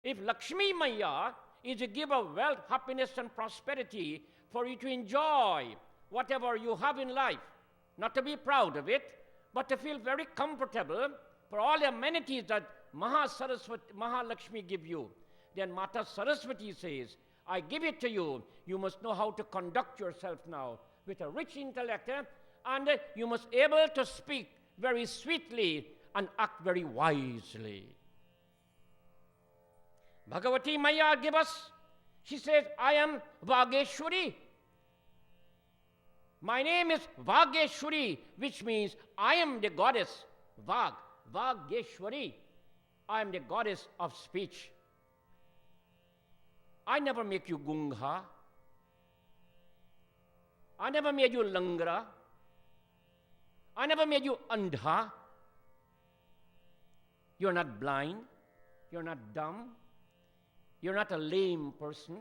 If Lakshmi Maya is a giver of wealth, happiness, and prosperity for you to enjoy whatever you have in life, not to be proud of it, but to feel very comfortable for all the amenities that Mahalakshmi give you, then Mata Saraswati says, I give it to you. You must know how to conduct yourself now with a rich intellect, and you must be able to speak very sweetly and act very wisely. Bhagavati Maya give us, she says, I am Vageshwari. My name is Vageshwari, which means I am the goddess, Vageshwari. I am the goddess of speech. I never make you Gungha. I never made you Langra. I never made you Andha. You're not blind. You're not dumb. You're not a lame person.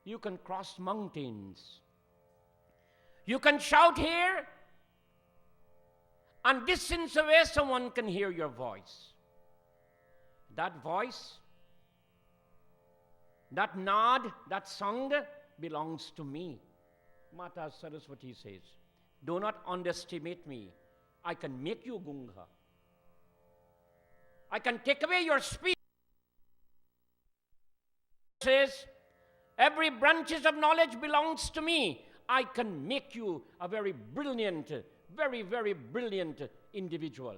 You can cross mountains. You can shout here, and distance away someone can hear your voice. That voice, that nod, that song belongs to me. Mata Saraswati says, do not underestimate me. I can make you Gungha. I can take away your speech. Says, every branches of knowledge belongs to me. I can make you a very brilliant, very, very brilliant individual.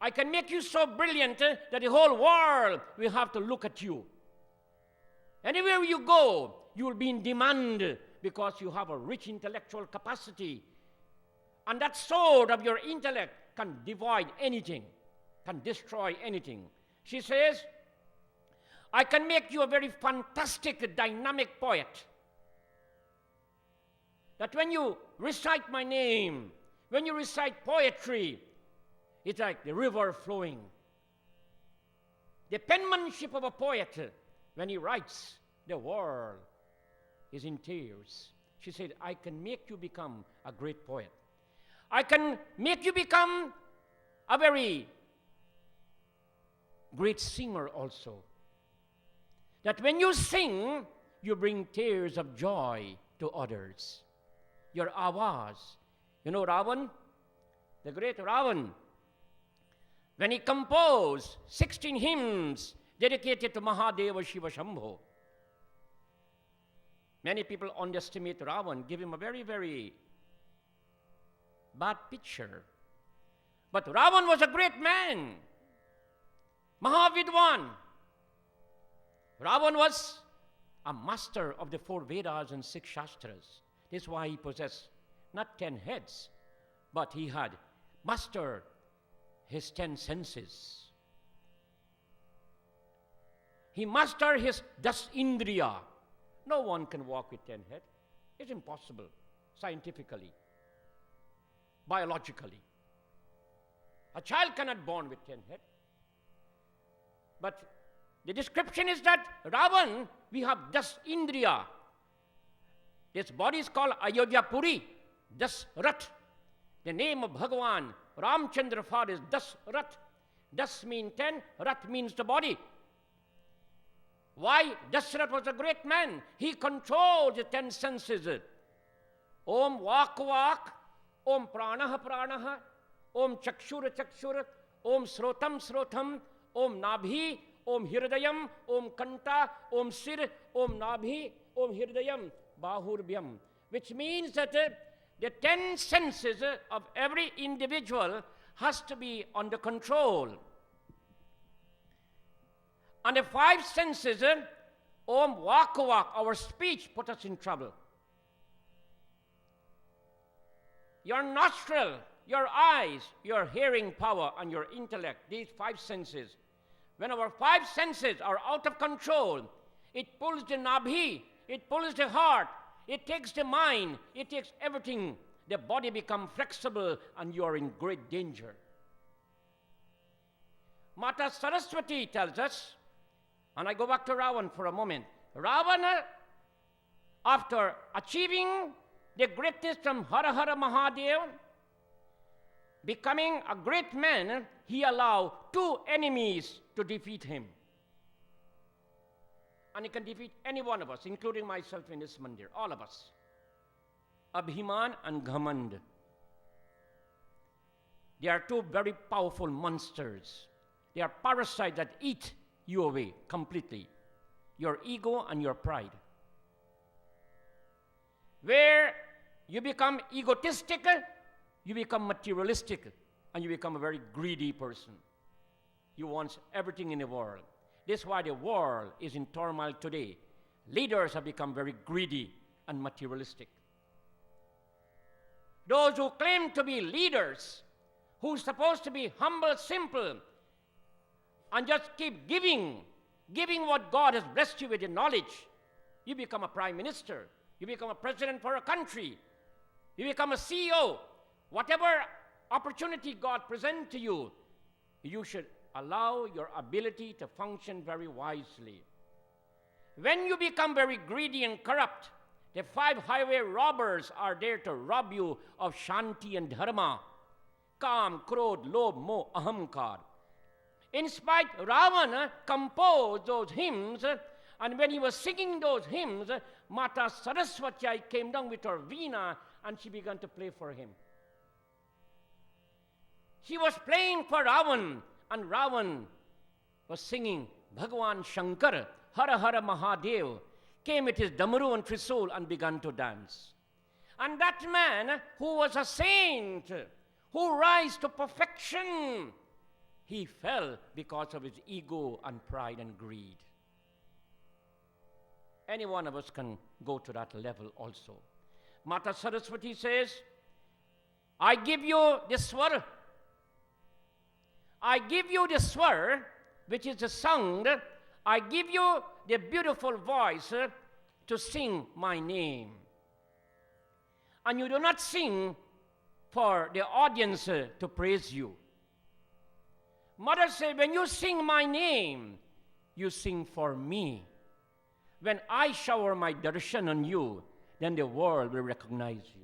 I can make you so brilliant that the whole world will have to look at you. Anywhere you go, you will be in demand because you have a rich intellectual capacity. And that sword of your intellect can divide anything, can destroy anything. She says, I can make you a very fantastic, dynamic poet. That when you recite my name, when you recite poetry, it's like the river flowing. The penmanship of a poet, when he writes, the world is in tears. She said, I can make you become a great poet. I can make you become a very great singer also. That when you sing, you bring tears of joy to others. Your awaz. You know Ravan? The great Ravan. When he composed 16 hymns dedicated to Mahadeva Shiva Shambho. Many people underestimate Ravan, give him a very, very bad picture. But Ravan was a great man. Mahavidwan. Ravan was a master of the 4 Vedas and 6 Shastras. This is why he possessed not 10 heads, but he had mastered his 10 senses. He mastered his Das Indriya. No one can walk with 10 heads. It's impossible, scientifically, biologically. A child cannot born with 10 heads. But the description is that Ravan, we have Das Indriya. This body is called Ayodhya Puri, Das Rat. The name of Bhagavan, Ramchandra Father is Das Rat. Das means 10, Rat means the body. Why? Dasharat was a great man. He controlled the 10 senses. Om Vak Vak, Om Pranaha Pranaha, Om Chakshura Chakshura, Om Srotam Srotam, Om Nabhi, Om Hirdayam, Om Kanta, Om Sir, Om Nabhi, Om Hirdayam, Bahurbhyam. Which means that the 10 senses of every individual has to be under control. And the 5 senses, Om Vakavak, our speech, put us in trouble. Your nostril, your eyes, your hearing power, and your intellect, these 5 senses. When our 5 senses are out of control, it pulls the nabhi, it pulls the heart, it takes the mind, it takes everything. The body becomes flexible and you are in great danger. Mata Saraswati tells us, and I go back to Ravan for a moment. Ravana, after achieving the greatness from Hara Hara Mahadev, becoming a great man, he allowed 2 enemies to defeat him. and he can defeat any one of us, including myself in this mandir, all of us. Abhiman and Ghamand. They are two very powerful monsters. They are parasites that eat you away completely. Your ego and your pride. Where you become egotistic, you become materialistic, and you become a very greedy person. You want everything in the world. This is why the world is in turmoil today. Leaders have become very greedy and materialistic. Those who claim to be leaders, who are supposed to be humble, simple, and just keep giving what God has blessed you with in knowledge. You become a prime minister. You become a president for a country. You become a CEO. Whatever opportunity God presents to you, you should allow your ability to function very wisely. When you become very greedy and corrupt, the 5 highway robbers are there to rob you of shanti and dharma. Kam, krodh, lobh, moh, ahamkar. In spite, Ravana composed those hymns, and when he was singing those hymns, Mata Saraswati came down with her veena, and she began to play for him. She was playing for Ravan, and Ravan was singing Bhagavan Shankar, Hara Hara Mahadev, came with his damaru and trisul and began to dance. And that man who was a saint, who rise to perfection, he fell because of his ego and pride and greed. Any one of us can go to that level also. Mata Saraswati says, I give you the swar. I give you the swar, which is the sound. I give you the beautiful voice to sing my name. And you do not sing for the audience to praise you. Mother said, when you sing my name, you sing for me. When I shower my darshan on you, then the world will recognize you.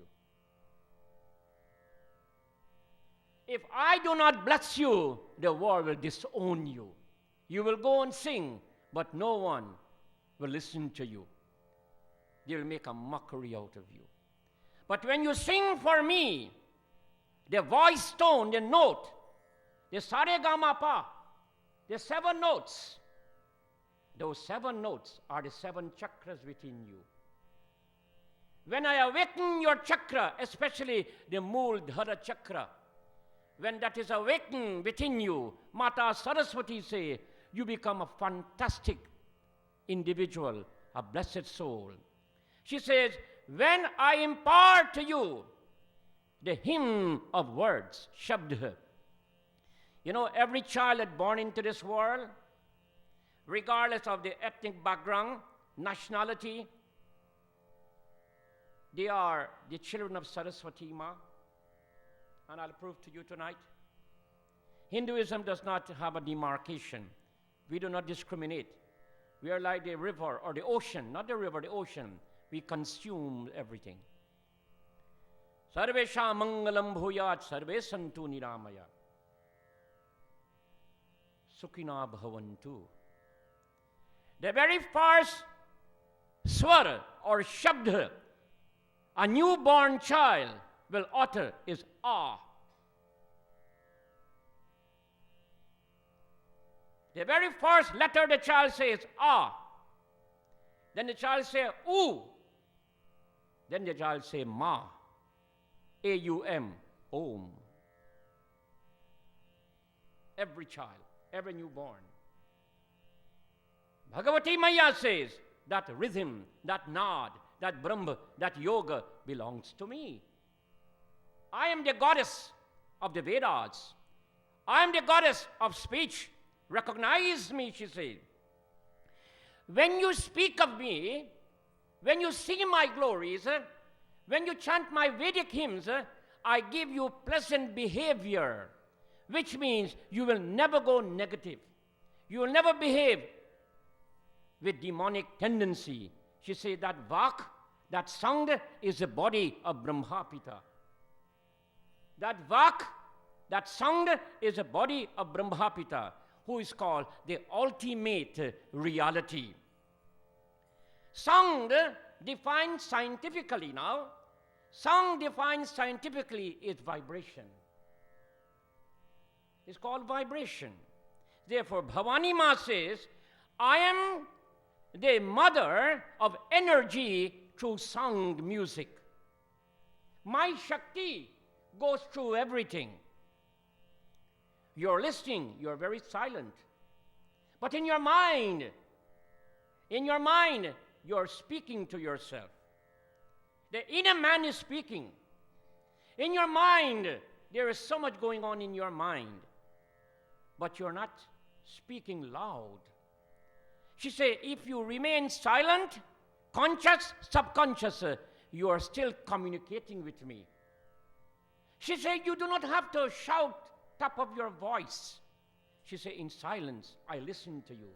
If I do not bless you, the world will disown you. You will go and sing, but no one will listen to you. They will make a mockery out of you. But when you sing for me, the voice tone, the note, the saregama, the 7 notes, those 7 notes are the 7 chakras within you. When I awaken your chakra, especially the Mooladhara chakra, when that is awakened within you, Mata Saraswati say, you become a fantastic individual, a blessed soul. She says, when I impart to you the hymn of words, Shabd. You know, every child that's born into this world, regardless of the ethnic background, nationality, they are the children of Saraswati Ma. And I'll prove to you tonight. Hinduism does not have a demarcation. We do not discriminate. We are like the river or the ocean, not the river, the ocean. We consume everything. Sarvesha mangalam bhuyat sarve santu niramaya. Sukhina bhavantu. The very first swar or shabd a newborn child will utter is ah. The very first letter the child says ah. Then the child says oo. Then the child says ma. A-U-M, om. Every child, every newborn. Bhagavati Maya says that rhythm, that nad, that Brahma, that yoga belongs to me. I am the goddess of the Vedas. I am the goddess of speech. Recognize me, she said. When you speak of me, when you sing my glories, when you chant my Vedic hymns, I give you pleasant behavior, which means you will never go negative. You will never behave with demonic tendency. She said that vak, that sound is the body of Brahmapita. That vak, that sound is the body of Brahmapita, who is called the ultimate reality. Sound defined scientifically now, sound defined scientifically is vibration. It's called vibration. Therefore, Bhavani Ma says, I am the mother of energy through sound music. My Shakti goes through everything. You're listening, you're very silent. But in your mind, you're speaking to yourself. The inner man is speaking. In your mind, there is so much going on in your mind, but you're not speaking loud. She said, if you remain silent, conscious, subconscious, you are still communicating with me. She said, you do not have to shout top of your voice. She said, in silence, I listen to you.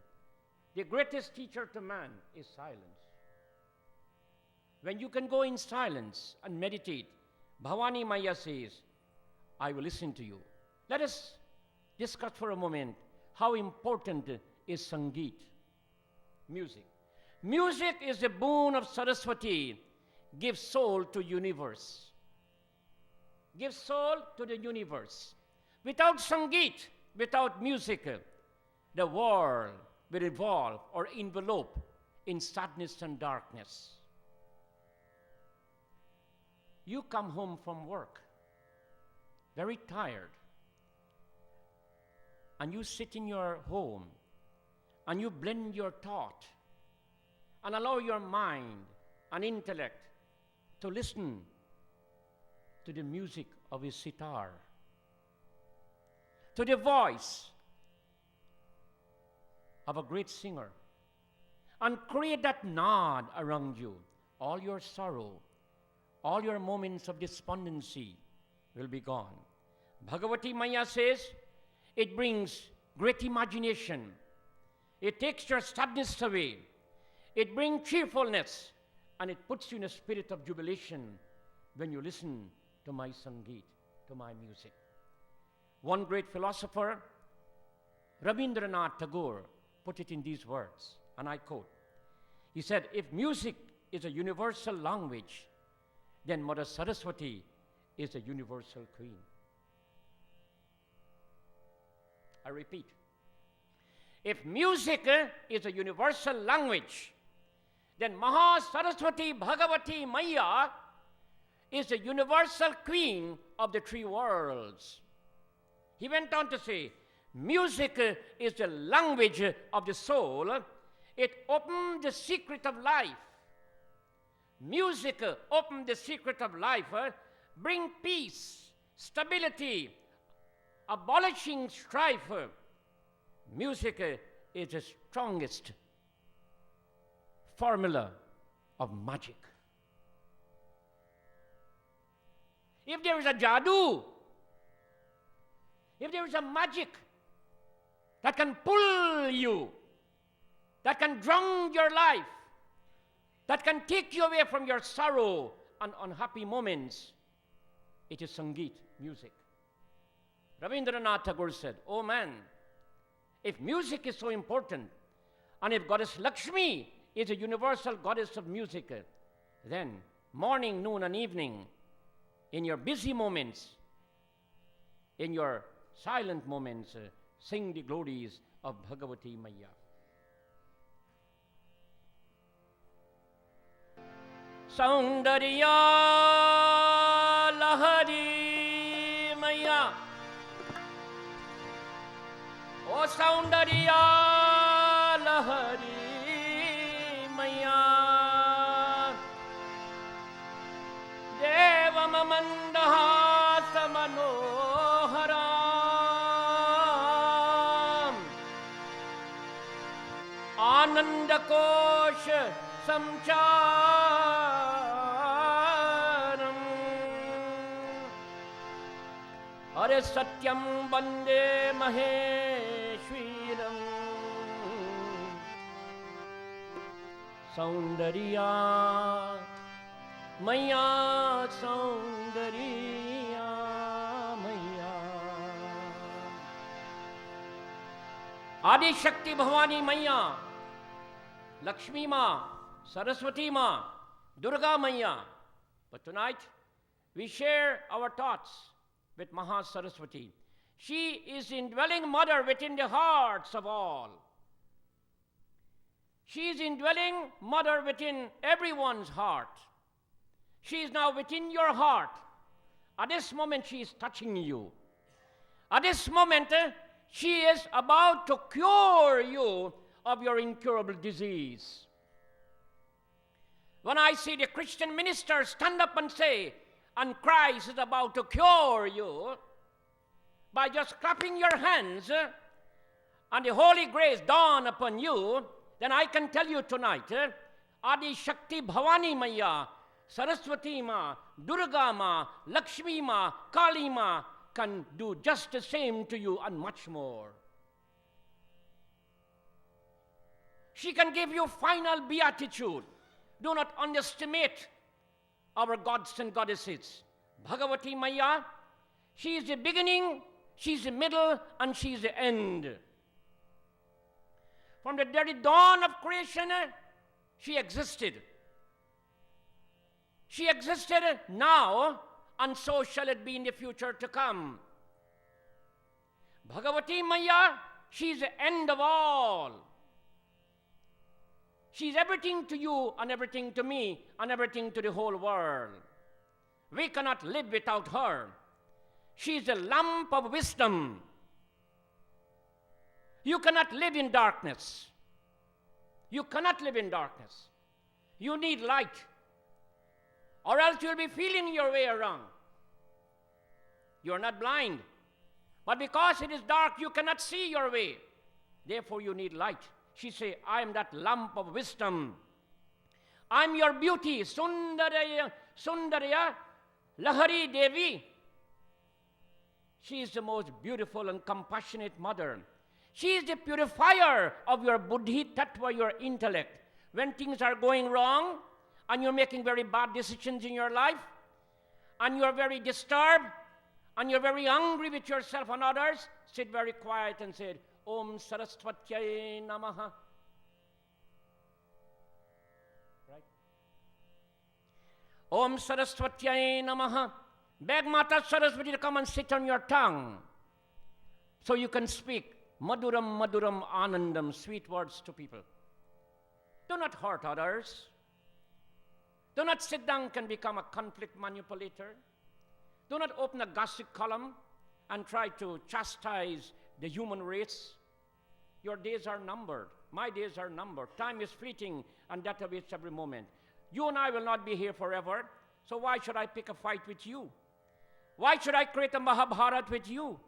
The greatest teacher to man is silence. When you can go in silence and meditate, Bhavani Maya says, I will listen to you. Let us discuss for a moment how important is Sangeet, music. Music is the boon of Saraswati, gives soul to universe. Gives soul to the universe. Without Sangeet, without music, the world will evolve or envelope in sadness and darkness. You come home from work, very tired, and you sit in your home, and you blend your thought, and allow your mind and intellect to listen to the music of his sitar, to the voice of a great singer, and create that nod around you. All your sorrow, all your moments of despondency will be gone. Bhagavati Maya says, it brings great imagination. It takes your sadness away. It brings cheerfulness, and it puts you in a spirit of jubilation when you listen to my Sangeet, to my music. One great philosopher, Rabindranath Tagore, put it in these words, and I quote. He said, if music is a universal language, then Mother Saraswati is a universal queen. I repeat, if music is a universal language, then Maha Saraswati Bhagavati Maya is a universal queen of the three worlds. He went on to say, music is the language of the soul. It opens the secret of life. Music opens the secret of life, bring peace, stability, abolishing strife. Music is the strongest formula of magic. If there is a jadoo, if there is a magic that can pull you, that can drown your life, that can take you away from your sorrow and unhappy moments, it is Sangeet, music. Rabindranath Tagore said, oh man, if music is so important, and if Goddess Lakshmi is a universal goddess of music, then morning, noon, and evening, in your busy moments, in your silent moments, sing the glories of Bhagavati Maya. Saundarya Lahari Maya. O Saundarya Lahari Maya. Devam Mandaha Samanoharam. Ananda Kosha Samcharam. Hare Satyam Bande Maheshwiram. Saundarya Maya, Saundarya Maya. Adi Shakti Bhavani Maya, Lakshmi Ma, Saraswati Ma, Durga Maya. But tonight, we share our thoughts with Maha Saraswati. She is the indwelling mother within the hearts of all. She is indwelling mother within everyone's heart. She is now within your heart. At this moment, she is touching you. At this moment, she is about to cure you of your incurable disease. When I see the Christian minister stand up and say, and Christ is about to cure you, by just clapping your hands and the Holy Grace dawn upon you, then I can tell you tonight, Adi Shakti Bhavani Maya, Saraswati Ma, Durga Ma, Lakshmi Ma, Kali Ma can do just the same to you and much more. She can give you final beatitude. Do not underestimate our gods and goddesses. Bhagavati Maya, she is the beginning, she is the middle, and she is the end. From the very dawn of creation, she existed. She existed now, and so shall it be in the future to come. Bhagavati Maya, she is the end of all. She is everything to you and everything to me and everything to the whole world. We cannot live without her. She is the lamp of wisdom. You cannot live in darkness. You cannot live in darkness. You need light, or else you'll be feeling your way around. You're not blind, but because it is dark, you cannot see your way. Therefore, you need light. She say, I am that lamp of wisdom. I'm your beauty, Sundaraya, Sundaraya, Lahari Devi. She is the most beautiful and compassionate mother. She is the purifier of your buddhi tattva, your intellect. When things are going wrong, and you're making very bad decisions in your life, and you're very disturbed, and you're very angry with yourself and others, sit very quiet and say, Om Saraswatyai Namaha. Right? Om Saraswatyai Namaha. Beg Mata Saraswati to come and sit on your tongue so you can speak Maduram Maduram Anandam, sweet words to people. Do not hurt others. Do not sit down and become a conflict manipulator. Do not open a gossip column and try to chastise the human race. Your days are numbered. My days are numbered. Time is fleeting, and that awaits every moment. You and I will not be here forever, so why should I pick a fight with you? Why should I create a Mahabharat with you?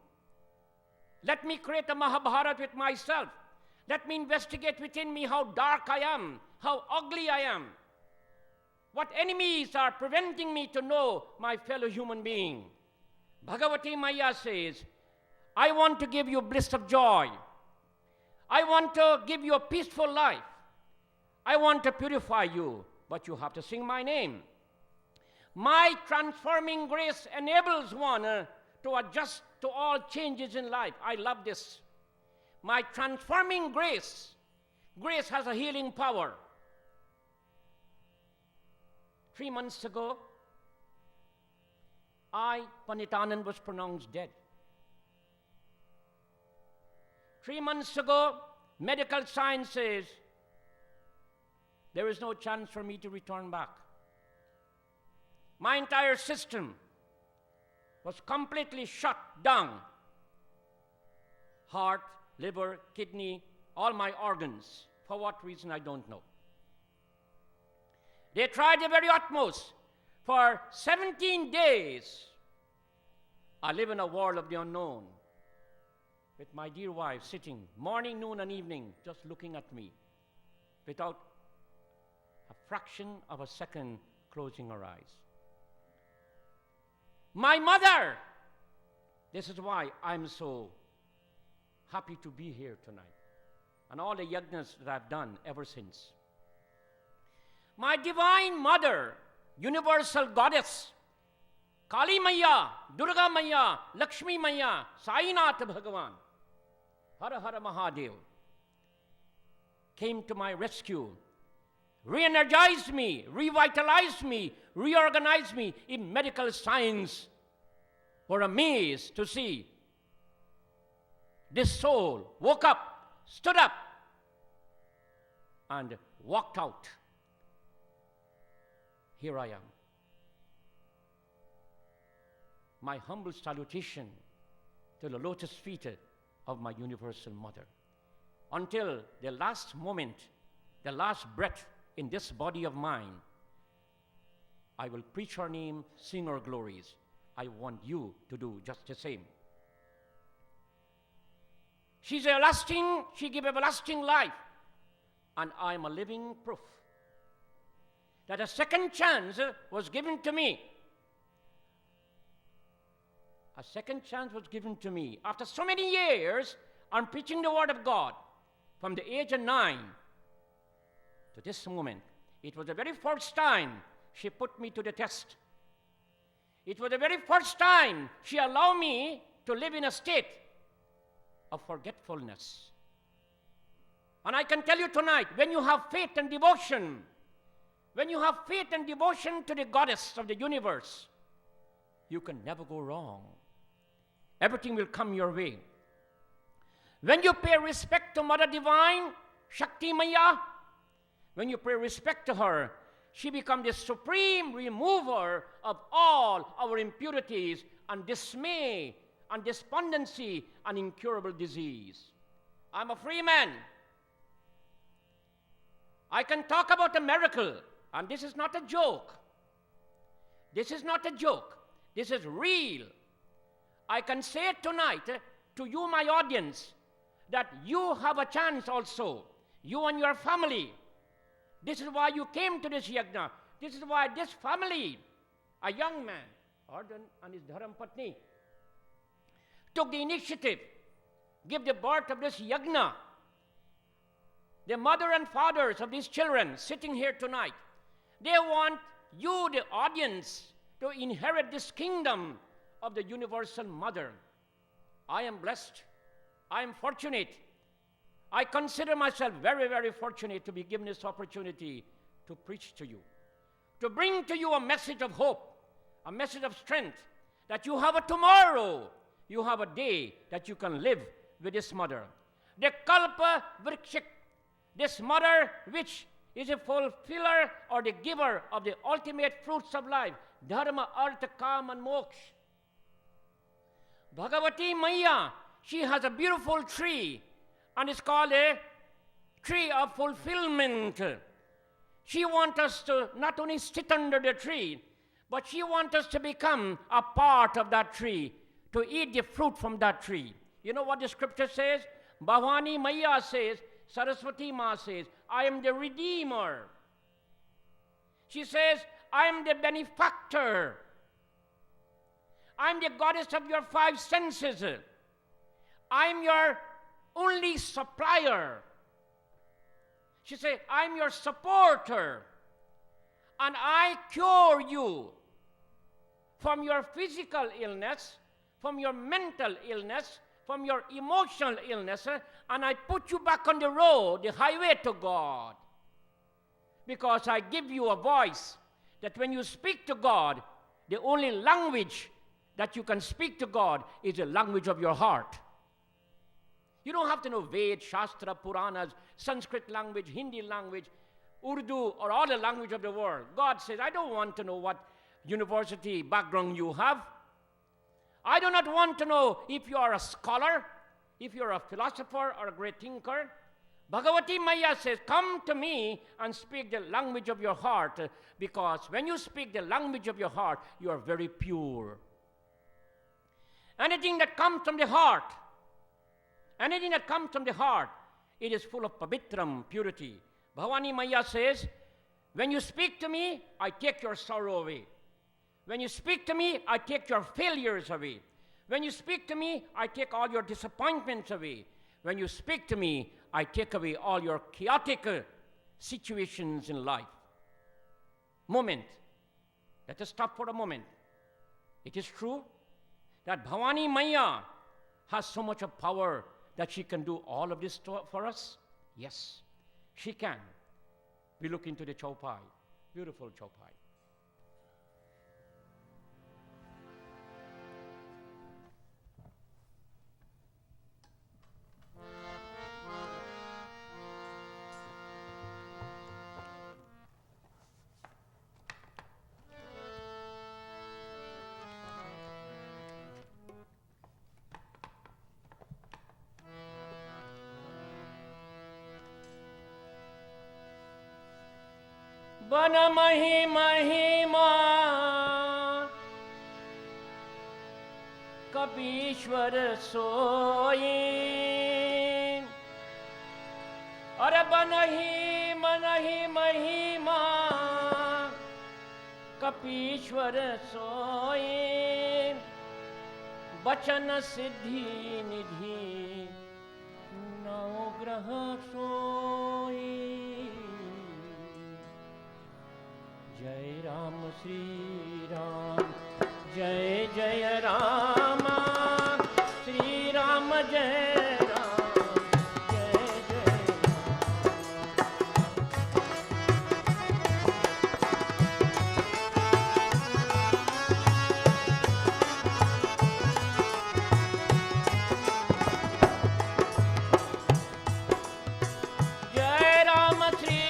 Let me create a Mahabharat with myself. Let me investigate within me how dark I am, how ugly I am. What enemies are preventing me to know my fellow human being? Bhagavati Maya says, I want to give you bliss of joy. I want to give you a peaceful life. I want to purify you, but you have to sing my name. My transforming grace enables one to adjust to all changes in life. I love this. My transforming grace. Grace has a healing power. 3 months ago, Panditanand, was pronounced dead. 3 months ago, medical science says there is no chance for me to return back. My entire system was completely shut down. Heart, liver, kidney, all my organs. For what reason, I don't know. They tried the very utmost. For 17 days, I live in a world of the unknown, with my dear wife sitting morning, noon, and evening, just looking at me, without a fraction of a second closing her eyes. My mother! This is why I'm so happy to be here tonight, and all the yagnas that I've done ever since. My divine mother, universal goddess, Kali Maya, Durga Maya, Lakshmi Maya, Sainath Bhagavan, Hara Hara Mahadev, came to my rescue, re-energized me, revitalized me, reorganized me in medical science. Were amazed to see this soul woke up, stood up, and walked out. Here I am. My humble salutation to the lotus feet of my universal mother. Until the last moment, the last breath in this body of mine, I will preach her name, sing her glories. I want you to do just the same. She's everlasting, she gave everlasting life. And I am a living proof that a second chance was given to me. A second chance was given to me. After so many years, I'm preaching the word of God from the age of 9 to this moment. It was the very first time she put me to the test. It was the very first time she allowed me to live in a state of forgetfulness. And I can tell you tonight, when you have faith and devotion, when you have faith and devotion to the goddess of the universe, you can never go wrong. Everything will come your way. When you pay respect to Mother Divine, Shakti Maya, when you pay respect to her, she becomes the supreme remover of all our impurities and dismay and despondency and incurable disease. I'm a free man. I can talk about a miracle, and this is not a joke. This is not a joke. This is real. I can say tonight to you, my audience, that you have a chance also, you and your family. This is why you came to this yagna. This is why this family, a young man, Arjun and his Dharam Patni, took the initiative, give the birth of this yagna. The mother and fathers of these children sitting here tonight, they want you, the audience, to inherit this kingdom of the universal mother. I am blessed. I am fortunate. I consider myself very, very fortunate to be given this opportunity to preach to you, to bring to you a message of hope, a message of strength, that you have a tomorrow, you have a day that you can live with this mother. The Kalpa Vrikshik, this mother which is a fulfiller or the giver of the ultimate fruits of life, Dharma, Artha, Kam, and Moksha. Bhagavati Maya, she has a beautiful tree, and it's called a tree of fulfillment. She wants us to not only sit under the tree, but she wants us to become a part of that tree, to eat the fruit from that tree. You know what the scripture says? Bhavani Maya says, Saraswati Ma says, I am the redeemer. She says, I am the benefactor. I am the goddess of your 5 senses. I am your only supplier. She said, I am your supporter. And I cure you from your physical illness, from your mental illness, from your emotional illness, and I put you back on the road, the highway to God. Because I give you a voice that when you speak to God, the only language that you can speak to God is the language of your heart. You don't have to know Ved, Shastra, Puranas, Sanskrit language, Hindi language, Urdu, or all the language of the world. God says, I don't want to know what university background you have. I do not want to know if you are a scholar, if you are a philosopher or a great thinker. Bhagavati Maya says, come to me and speak the language of your heart, because when you speak the language of your heart, you are very pure. Anything that comes from the heart, it is full of pavitram, purity. Bhavani Maya says, when you speak to me, I take your sorrow away. When you speak to me, I take your failures away. When you speak to me, I take all your disappointments away. When you speak to me, I take away all your chaotic situations in life. Moment. Let us stop for a moment. It is true that Bhavani Maya has so much of power that she can do all of this for us? Yes, she can. we look into the chaupai, beautiful chaupai. बन मही महिमा कपीश्वर सोई, अरे बनही मनही महिमा कपीश्वर सोई, बचन सिद्धि निधि नौ ग्रह सोई। जय राम श्री राम, जय जय राम, श्री राम जय राम, जय जय जय राम श्री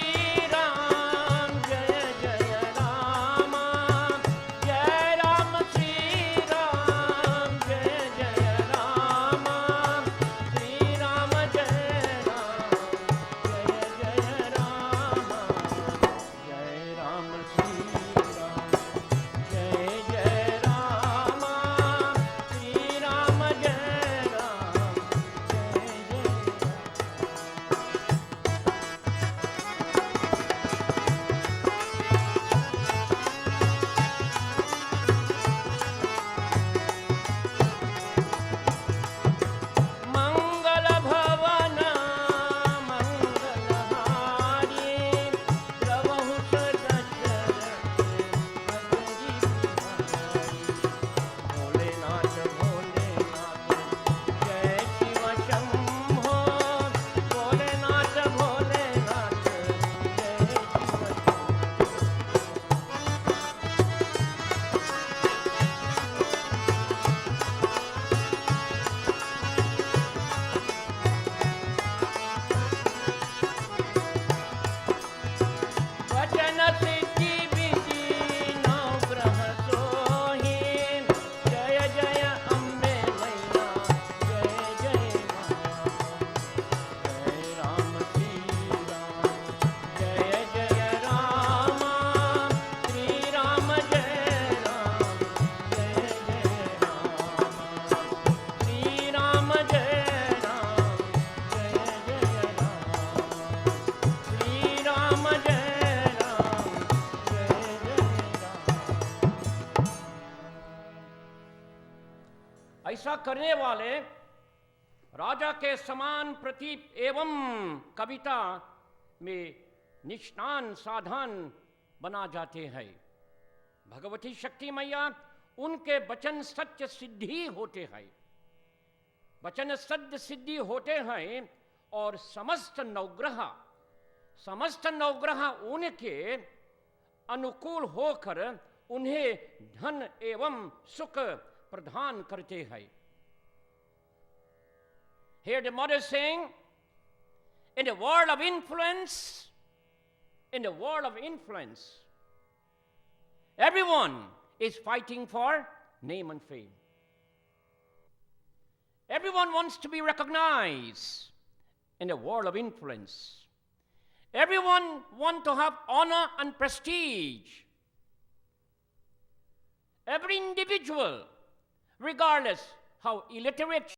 ऐसा करने वाले राजा के समान प्रतीप एवं कविता में निष्णान साधन बना जाते हैं। भगवती शक्ति मैया उनके वचन सत्य सिद्धि होते हैं, वचन सत्य सिद्धि होते हैं और समस्त नवग्रह उनके अनुकूल होकर उन्हें धन एवं सुख प्रदान करते हैं। Here the mother is saying, in the world of influence, everyone is fighting for name and fame. Everyone wants to be recognized in the world of influence. Everyone wants to have honor and prestige. Every individual, regardless how illiterate